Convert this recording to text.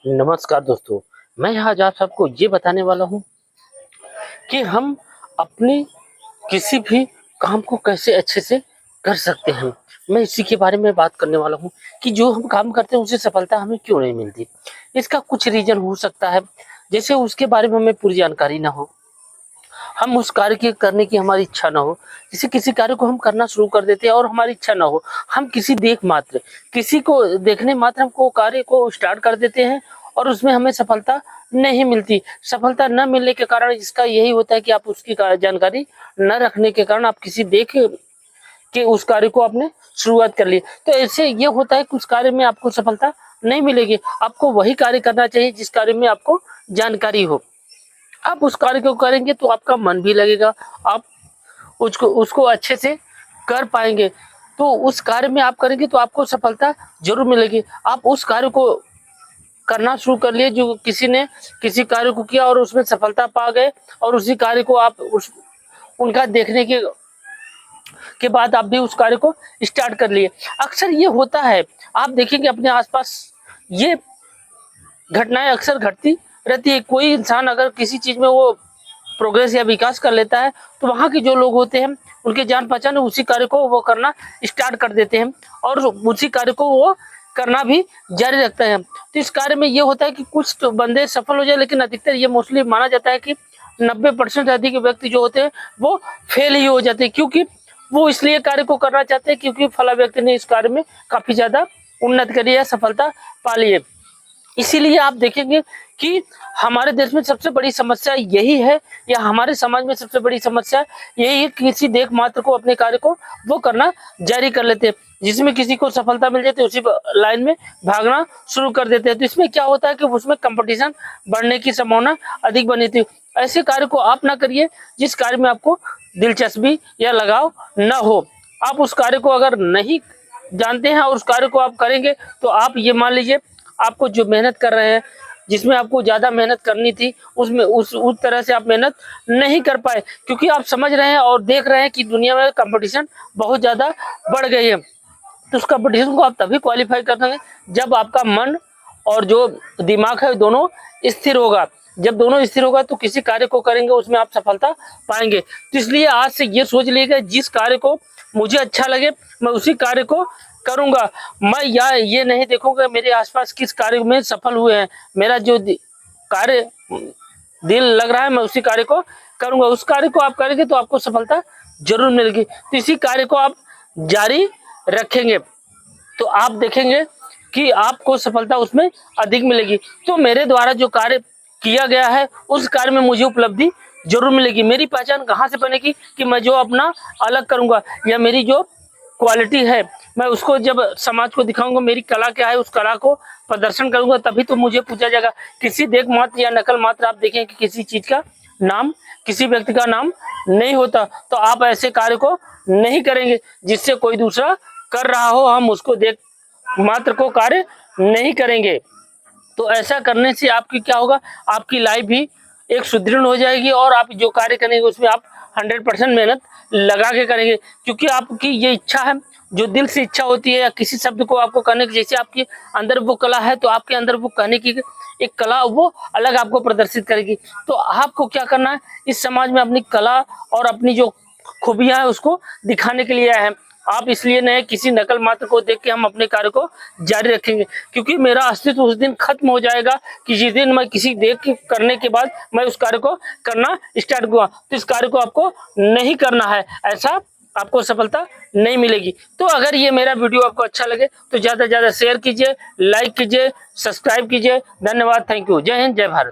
नमस्कार दोस्तों, मैं आज आप सबको ये बताने वाला हूँ कि हम अपने किसी भी काम को कैसे अच्छे से कर सकते हैं। मैं इसी के बारे में बात करने वाला हूँ कि जो हम काम करते हैं उसे सफलता हमें क्यों नहीं मिलती। इसका कुछ रीज़न हो सकता है, जैसे उसके बारे में हमें पूरी जानकारी ना हो, हम उस कार्य के करने की हमारी इच्छा ना हो। जैसे किसी कार्य को हम करना शुरू कर देते हैं और हमारी इच्छा ना हो, हम किसी को देखने मात्र हमको कार्य को स्टार्ट कर देते हैं और उसमें हमें सफलता नहीं मिलती। सफलता न मिलने के कारण इसका यही होता है कि आप उसकी जानकारी न रखने के कारण आप किसी देख के उस कार्य को आपने शुरुआत कर ली। तो ऐसे ये होता है कि उस कार्य में आपको सफलता नहीं मिलेगी। आपको वही कार्य करना चाहिए जिस कार्य में आपको जानकारी हो। आप उस कार्य को करेंगे तो आपका मन भी लगेगा, आप उसको उसको अच्छे से कर पाएंगे। तो उस कार्य में आप करेंगे तो आपको सफलता जरूर मिलेगी। आप उस कार्य को करना शुरू कर लिए जो किसी ने किसी कार्य को किया और उसमें सफलता पा गए, और उसी कार्य को आप उनका देखने के बाद आप भी उस कार्य को स्टार्ट कर लिए। अक्सर ये होता है, आप देखेंगे अपने आसपास ये घटनाएं अक्सर घटती रहती है। कोई इंसान अगर किसी चीज में वो प्रोग्रेस या विकास कर लेता है तो वहाँ के जो लोग होते हैं उनके जान पहचान उसी कार्य को वो करना स्टार्ट कर देते हैं और उसी कार्य को वो करना भी जारी रखते हैं। तो इस कार्य में ये होता है कि कुछ तो बंदे सफल हो जाए, लेकिन अधिकतर ये मोस्टली माना जाता है कि 90% से अधिक व्यक्ति जो होते हैं वो फेल ही हो जाते हैं, क्योंकि वो इसलिए कार्य को करना चाहते हैं क्योंकि फला व्यक्ति ने इस कार्य में काफी ज्यादा उन्नति करी है, सफलता पा ली है। इसीलिए आप देखेंगे कि हमारे देश में सबसे बड़ी समस्या यही है, या हमारे समाज में सबसे बड़ी समस्या यही है कि किसी देख मात्र को अपने कार्य को वो करना जारी कर लेते हैं। जिसमें किसी को सफलता मिल जाती है उसी लाइन में भागना शुरू कर देते हैं। तो इसमें क्या होता है कि उसमें कंपटीशन बढ़ने की संभावना अधिक बनी थी। ऐसे कार्य को आप ना करिए जिस कार्य में आपको दिलचस्पी या लगाव न हो। आप उस कार्य को अगर नहीं जानते हैं और उस कार्य को आप करेंगे तो आप ये मान लीजिए आपको जो मेहनत कर रहे हैं, जिसमें आपको ज्यादा मेहनत करनी थी, उसमें उस तरह से आप मेहनत नहीं कर पाए, क्योंकि आप समझ रहे हैं और देख रहे हैं कि दुनिया में कंपटीशन बहुत ज्यादा बढ़ गई है। तो उस कंपटीशन को आप तभी क्वालिफाई कर सकेंगे जब आपका मन और जो दिमाग है दोनों स्थिर होगा। जब दोनों स्थिर होगा तो किसी कार्य को करेंगे उसमें आप सफलता पाएंगे। तो इसलिए आज से ये सोच लीजिएगा, जिस कार्य को मुझे अच्छा लगे मैं उसी कार्य को करूंगा। मैं ये नहीं देखूंगा मेरे आसपास किस कार्य में सफल हुए हैं, मेरा जो कार्य दिल लग रहा है मैं उसी कार्य को करूंगा। उस कार्य को आप करेंगे तो आपको सफलता जरूर मिलेगी। तो इसी कार्य को आप जारी रखेंगे तो आप देखेंगे कि आपको सफलता उसमें अधिक मिलेगी। तो मेरे द्वारा जो कार्य किया गया है उस कार्य में मुझे उपलब्धि जरूर मिलेगी। मेरी पहचान कहाँ से बनेगी कि मैं जो अपना अलग करूंगा, या मेरी जो क्वालिटी है मैं उसको जब समाज को दिखाऊंगा, मेरी कला क्या है उस कला को प्रदर्शन करूंगा, तभी तो मुझे पूछा जाएगा। किसी देख मात्र या नकल मात्र आप देखें कि किसी चीज का नाम, किसी व्यक्ति का नाम नहीं होता, तो आप ऐसे कार्य को नहीं करेंगे जिससे कोई दूसरा कर रहा हो, हम उसको देख मात्र को कार्य नहीं करेंगे। तो ऐसा करने से आपकी क्या होगा, आपकी लाइफ भी एक सुदृढ़ हो जाएगी और आप जो कार्य करेंगे उसमें आप 100% मेहनत लगा के करेंगे, क्योंकि आपकी ये इच्छा है, जो दिल से इच्छा होती है या किसी शब्द को आपको कहने की, जैसे आपके अंदर वो कला है तो आपके अंदर वो कहने की एक कला वो अलग आपको प्रदर्शित करेगी। तो आपको क्या करना है, इस समाज में अपनी कला और अपनी जो खूबियां है उसको दिखाने के लिए आए हैं। आप इसलिए नहीं किसी नकल मात्र को देख के हम अपने कार्य को जारी रखेंगे, क्योंकि मेरा अस्तित्व उस दिन खत्म हो जाएगा कि जिस दिन मैं किसी देख के करने के बाद मैं उस कार्य को करना स्टार्ट करूंगा। तो इस कार्य को आपको नहीं करना है, ऐसा आपको सफलता नहीं मिलेगी। तो अगर ये मेरा वीडियो आपको अच्छा लगे तो ज्यादा से ज्यादा शेयर कीजिए, लाइक कीजिए, सब्सक्राइब कीजिए। धन्यवाद, थैंक यू, जय हिंद, जय भारत।